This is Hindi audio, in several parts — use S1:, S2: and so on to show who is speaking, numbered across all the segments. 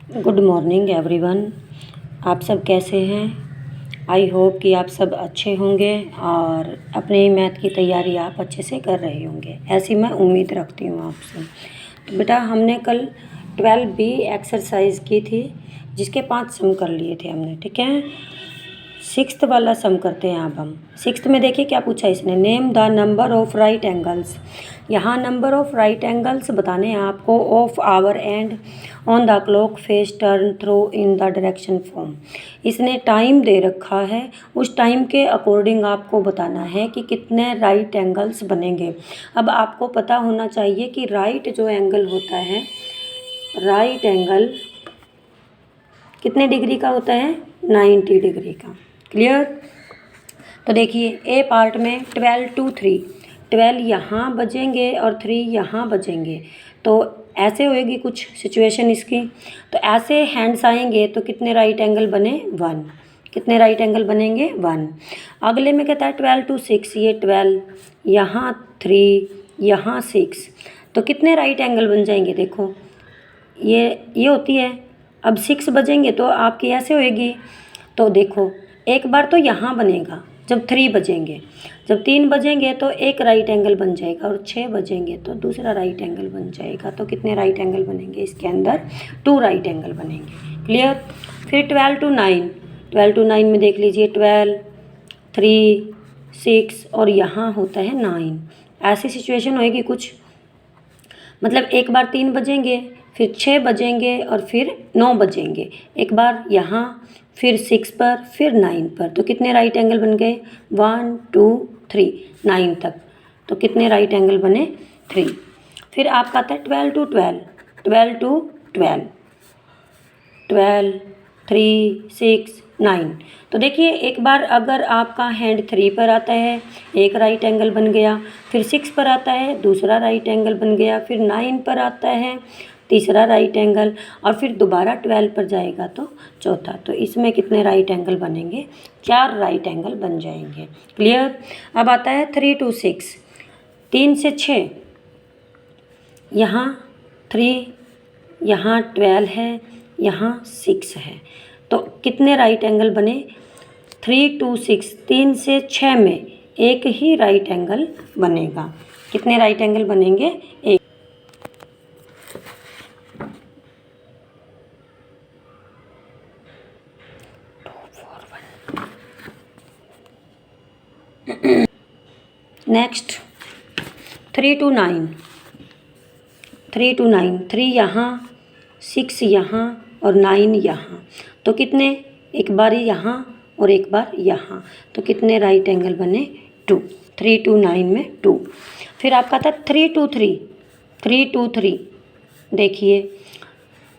S1: Good morning everyone. आप सब कैसे हैं? आई होप कि आप सब अच्छे होंगे और अपने मैथ की तैयारी आप अच्छे से कर रहे होंगे, ऐसी मैं उम्मीद रखती हूँ आपसे। तो बेटा हमने कल 12B एक्सरसाइज की थी जिसके 5 सम कर लिए थे हमने, ठीक है। 6th वाला सम करते हैं अब हम। 6th में देखिए क्या पूछा इसने, name the number of right angles. यहाँ नंबर ऑफ राइट एंगल्स बताने हैं आपको of our and on the clock face turn through in the direction form. इसने टाइम दे रखा है, उस टाइम के अकॉर्डिंग आपको बताना है कि कितने राइट एंगल्स बनेंगे। अब आपको पता होना चाहिए कि राइट जो एंगल होता है, राइट एंगल कितने डिग्री का होता है? 90 डिग्री का। क्लियर? तो देखिए ए पार्ट में 12 to 3, 12 यहाँ बजेंगे और 3 यहाँ बजेंगे, तो ऐसे होएगी कुछ सिचुएशन इसकी। तो ऐसे हैंड्स आएंगे तो कितने राइट एंगल बने? 1। कितने राइट एंगल बनेंगे? 1। अगले में कहता है 12 to 6, ये 12 यहाँ 3 यहाँ 6, तो कितने राइट एंगल बन जाएंगे? देखो ये होती है। अब 6 बजेंगे तो आपकी ऐसे होएगी। तो देखो एक बार तो यहाँ बनेगा जब 3 बजेंगे, जब 3 बजेंगे तो एक राइट एंगल बन जाएगा और 6 बजेंगे तो दूसरा राइट एंगल बन जाएगा। तो कितने राइट एंगल बनेंगे इसके अंदर? 2 राइट एंगल बनेंगे। क्लियर? फिर 12 to 9, 12 to 9 में देख लीजिए 12, 3, 6 और यहाँ होता है 9। ऐसी सिचुएशन होएगी कुछ, मतलब एक बार 3 बजेंगे, फिर 6 बजेंगे और फिर 9 बजेंगे। एक बार यहाँ, फिर 6 पर, फिर 9 पर, तो कितने राइट एंगल बन गए? 1 2 3 9 तक। तो कितने राइट एंगल बने? 3। फिर आपका आता है 12 to 12, 12 to 12, 12, 3, 6, 9। तो देखिए एक बार अगर आपका हैंड 3 पर आता है, एक राइट एंगल बन गया, फिर 6 पर आता है, दूसरा राइट एंगल बन गया, फिर 9 पर आता है, तीसरा राइट एंगल, और फिर दोबारा 12 पर जाएगा तो चौथा। तो इसमें कितने राइट एंगल बनेंगे? 4 राइट एंगल बन जाएंगे। क्लियर? अब आता है 3 to 6, 3 से 6, यहाँ 3, यहाँ 12 है, यहाँ 6 है, तो कितने राइट एंगल बने? 3 to 6, 3 से 6 में एक ही राइट एंगल बनेगा। कितने राइट एंगल बनेंगे? एक। नेक्स्ट 3 to 9, 3 to 9, 3 यहाँ, 6 यहाँ और 9 यहाँ, तो कितने? एक बार यहाँ और एक बार यहाँ, तो कितने राइट एंगल बने? 2। 3 to 9 में 2। फिर आपका था 3 to 3, 3 to 3, देखिए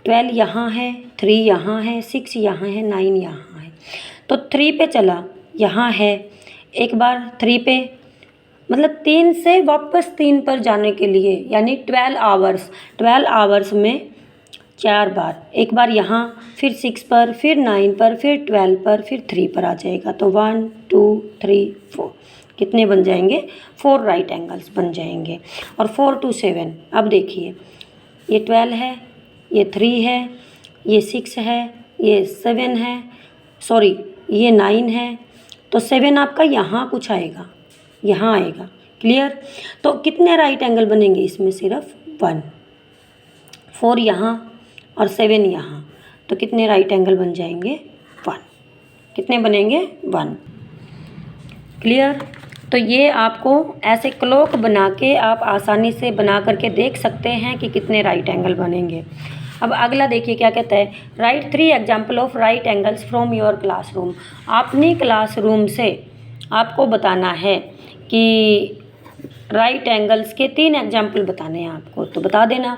S1: 12 यहाँ है, 3 यहाँ है, 6 यहाँ है, 9 यहाँ है, तो 3 पे चला, यहाँ है, एक बार 3 पे, मतलब 3 से वापस 3 पर जाने के लिए, यानी 12 आवर्स, 12 आवर्स में 4 बार, एक बार यहाँ, फिर 6 पर, फिर 9 पर, फिर 12 पर, फिर 3 पर आ जाएगा। तो 1 2 3 4, कितने बन जाएंगे? 4 राइट एंगल्स बन जाएंगे। और 4 to 7, अब देखिए ये 12 है, ये 3 है, ये 6 है, ये 7 है, सॉरी ये 9 है, तो 7 आपका यहाँ कुछ आएगा, यहाँ आएगा। क्लियर? तो कितने राइट एंगल बनेंगे इसमें? सिर्फ 1। 4 यहाँ और 7 यहाँ, तो कितने राइट एंगल बन जाएंगे? 1। कितने बनेंगे? 1। क्लियर? तो ये आपको ऐसे क्लॉक बना के आप आसानी से बना करके देख सकते हैं कि कितने राइट एंगल बनेंगे। अब अगला देखिए क्या कहता है, right 3 example of right angles from your classroom. अपनी क्लासरूम से आपको बताना है कि राइट एंगल्स के 3 एग्जाम्पल बताने हैं आपको, तो बता देना।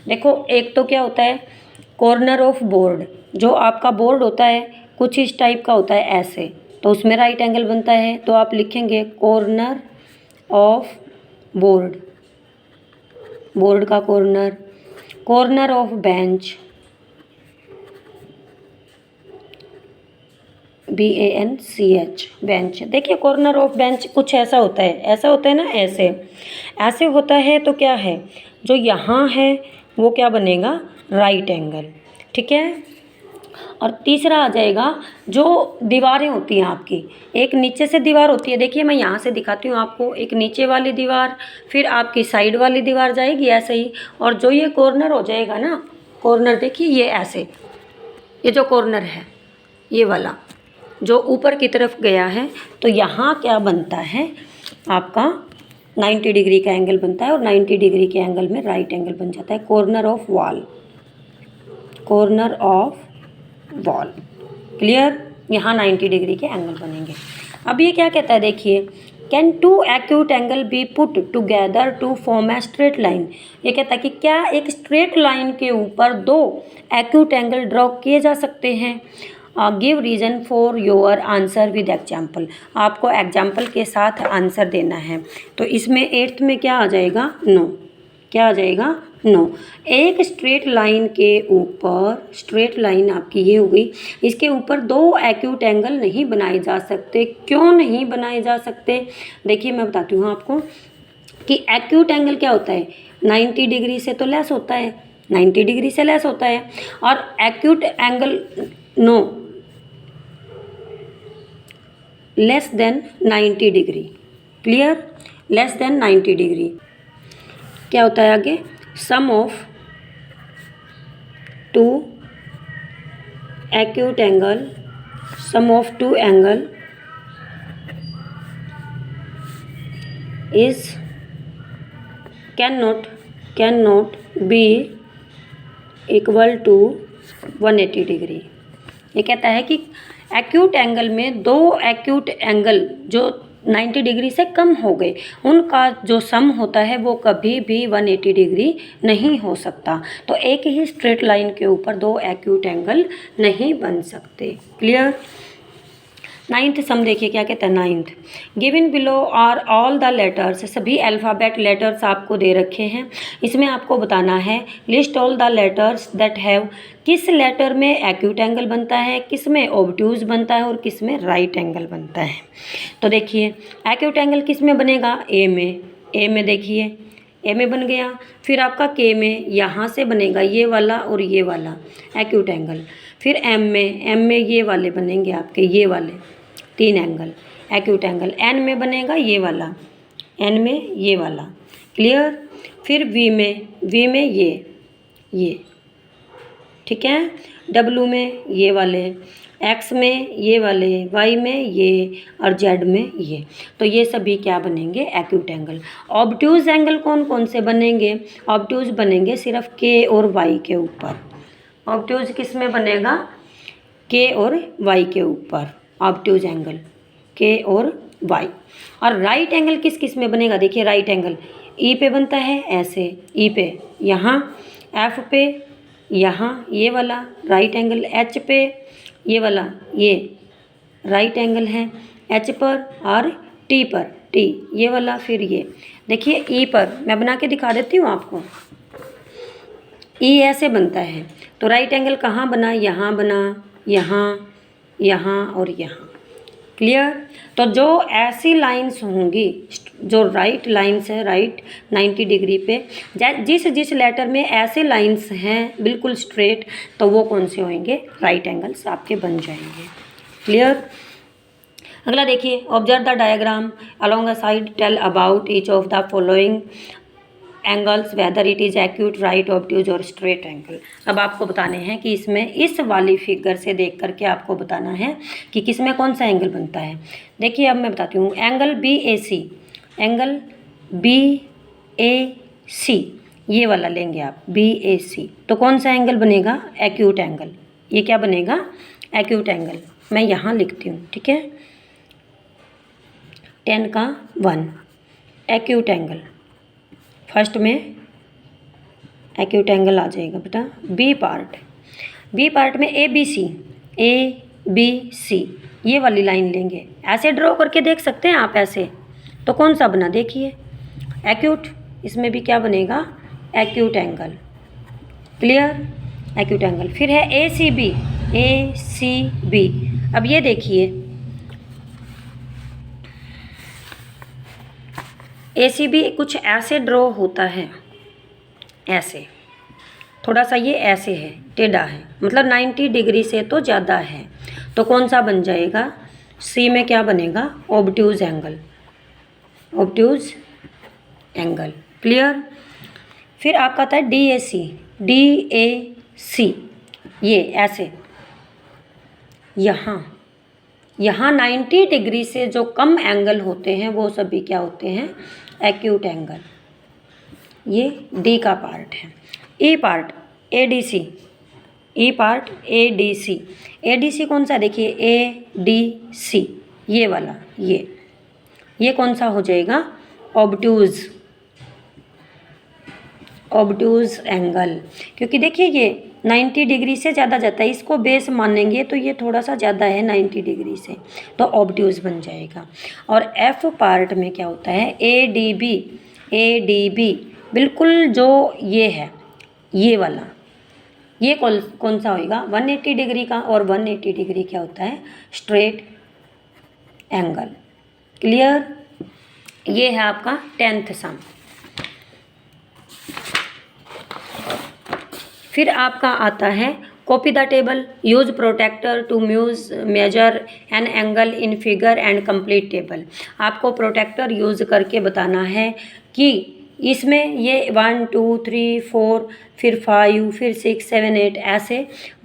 S1: देखो एक तो क्या होता है, कॉर्नर ऑफ बोर्ड, जो आपका बोर्ड होता है कुछ इस टाइप का होता है ऐसे, तो उसमें राइट एंगल बनता है, तो आप लिखेंगे कॉर्नर ऑफ बोर्ड, बोर्ड का corner. Corner of bench, BANCH, bench. देखिए कॉर्नर ऑफ बेंच कुछ ऐसा होता है, ऐसा होता है ना, ऐसे ऐसे होता है, तो क्या है जो यहाँ है वो क्या बनेगा? Right angle. ठीक है। और तीसरा आ जाएगा जो दीवारें होती हैं आपकी, एक नीचे से दीवार होती है, देखिए मैं यहाँ से दिखाती हूँ आपको, एक नीचे वाली दीवार, फिर आपकी साइड वाली दीवार जाएगी ऐसे ही, और जो ये कॉर्नर हो जाएगा ना, कॉर्नर देखिए ये ऐसे, ये जो कॉर्नर है ये वाला जो ऊपर की तरफ गया है, तो यहाँ क्या बनता है आपका 90 डिग्री का एंगल बनता है, और 90 डिग्री के एंगल में राइट एंगल बन जाता है, corner of wall, corner of wall. Clear, यहाँ 90 डिग्री के एंगल बनेंगे। अब ये क्या कहता है देखिए, can two acute angle be put together to form a straight line. ये कहता है कि क्या एक स्ट्रेट लाइन के ऊपर दो एक्यूट एंगल ड्रॉ किए जा सकते हैं। Give reason for your answer with example, आपको एग्जाम्पल के साथ आंसर देना है। तो इसमें 8th में क्या आ जाएगा, नो, क्या आ जाएगा, नो। एक स्ट्रेट लाइन के ऊपर, स्ट्रेट लाइन आपकी ये हो गई, इसके ऊपर दो एक्यूट एंगल नहीं बनाए जा सकते। क्यों नहीं बनाए जा सकते, देखिए मैं बताती हूँ आपको कि एक्यूट एंगल क्या होता है, 90 डिग्री से तो लेस होता है, 90 डिग्री से लेस होता है, और acute angle no, less than 90 degree. Clear, less than 90 degree क्या होता है आगे, sum of two acute angle, sum of two angle is can not be equal to 180 degree. ये कहता है कि एक्यूट एंगल में दो एक्यूट एंगल जो 90 डिग्री से कम हो गए, उनका जो सम होता है वो कभी भी 180 डिग्री नहीं हो सकता। तो एक ही स्ट्रेट लाइन के ऊपर दो एक्यूट एंगल नहीं बन सकते। क्लियर। 9th सम देखिए क्या कहता है, 9th, given below are all the letters, सभी अल्फ़ाबेट लेटर्स आपको दे रखे हैं। इसमें आपको बताना है list all the letters that have, किस लेटर में एक्यूट एंगल बनता है, किस में ऑब्ट्यूज बनता है और किस में राइट एंगल बनता है। तो देखिए एक्यूट एंगल किस में बनेगा, ए में देखिए ए में बन गया, फिर आपका के में यहाँ से बनेगा ये वाला और ये वाला एक्यूट एंगल, फिर एम में ये वाले बनेंगे आपके, ये वाले 3 एंगल एक्यूट एंगल, एन में बनेगा ये वाला, एन में ये वाला। क्लियर। फिर वी में ये ठीक है, डब्लू में ये वाले, एक्स में ये वाले, वाई में ये और जेड में ये। तो ये सभी क्या बनेंगे, एक्यूट एंगल। ऑब्ट्यूज एंगल कौन कौन से बनेंगे, ऑब्ट्यूज बनेंगे सिर्फ के और वाई के ऊपर। ऑब्ट्यूज किस में बनेगा, के और वाई के ऊपर ऑब्ट्यूज एंगल, के और वाई। और राइट एंगल किस किस में बनेगा, देखिए राइट एंगल ई पे बनता है ऐसे, ई पे यहाँ, एफ पे यहाँ ये वाला राइट एंगल, एच पे ये वाला, ये राइट एंगल है एच पर, और टी पर, टी ये वाला, फिर ये देखिए ई पर मैं बना के दिखा देती हूँ आपको। ई ऐसे बनता है, तो राइट एंगल कहाँ बना, यहाँ बना, यहाँ और यहाँ। क्लियर। तो जो ऐसी लाइंस होंगी, जो राइट लाइंस है, राइट 90 डिग्री पे, जिस लेटर में ऐसे लाइंस हैं बिल्कुल स्ट्रेट, तो वो कौन से होंगे, राइट एंगल्स आपके बन जाएंगे। क्लियर। अगला देखिए, observe the diagram along a side, tell about each of the following angles whether it is acute, right, obtuse और स्ट्रेट एंगल। अब आपको बताने हैं कि इसमें इस वाली फिगर से देख करके आपको बताना है कि किस में कौन सा एंगल बनता है। देखिए अब मैं बताती हूँ, एंगल BAC, एंगल BAC ये वाला लेंगे आप, BAC, तो कौन सा एंगल बनेगा, एक्यूट एंगल। ये क्या बनेगा, एक्यूट एंगल। मैं यहाँ लिखती हूँ, ठीक है, 10 का 1 एक्यूट एंगल, फर्स्ट में एक्यूट एंगल आ जाएगा बेटा। बी पार्ट में ABC ये वाली लाइन लेंगे, ऐसे ड्रॉ करके देख सकते हैं आप ऐसे, तो कौन सा बना देखिए, एक्यूट। इसमें भी क्या बनेगा, acute angle. Clear, acute angle. फिर है ACB, अब ये देखिए ACB कुछ ऐसे ड्रॉ होता है, ऐसे थोड़ा सा ये ऐसे है, टेढ़ा है, मतलब 90 डिग्री से तो ज़्यादा है। तो कौन सा बन जाएगा? सी में क्या बनेगा? Obtuse angle, obtuse angle. Clear? फिर आपका आता है DAC, DAC, ये ऐसे यहाँ 90 डिग्री से जो कम एंगल होते हैं वो सभी क्या होते हैं? Acute angle. ये डी का पार्ट है। ई पार्ट ADC, ई पार्ट ADC, ADC कौन सा? देखिए ADC, ये वाला, ये कौन सा हो जाएगा? Obtuse, obtuse angle. क्योंकि देखिए ये 90 डिग्री से ज़्यादा जाता है, इसको बेस मानेंगे तो ये थोड़ा सा ज़्यादा है 90 डिग्री से, तो ऑब्ट्यूज बन जाएगा। और एफ पार्ट में क्या होता है? ADB, ADB बिल्कुल जो ये है, ये वाला, ये कौन सा होएगा? 180 डिग्री का। और 180 डिग्री क्या होता है? Straight angle. क्लियर? ये है आपका 10th सम। फिर आपका आता है copy the table, use protractor to measure an angle in figure and complete table. आपको प्रोटेक्टर यूज़ करके बताना है कि इसमें ये 1 2 3 4 फिर 5 फिर 6 7 8 ऐसे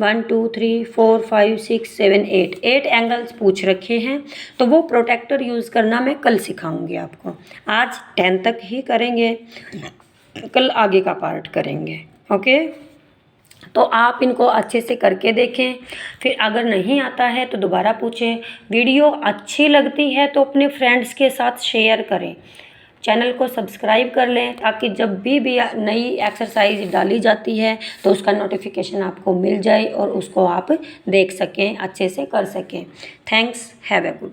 S1: 1 2 3 4 5 6 7 8 एंगल्स पूछ रखे हैं। तो वो प्रोटेक्टर यूज़ करना मैं कल सिखाऊंगी आपको। आज 10 तक ही करेंगे, कल आगे का पार्ट करेंगे। ओके, तो आप इनको अच्छे से करके देखें। फिर अगर नहीं आता है तो दोबारा पूछें। वीडियो अच्छी लगती है तो अपने फ्रेंड्स के साथ शेयर करें। चैनल को सब्सक्राइब कर लें ताकि जब भी नई एक्सरसाइज डाली जाती है तो उसका नोटिफिकेशन आपको मिल जाए और उसको आप देख सकें, अच्छे से कर सकें। Thanks, have a good.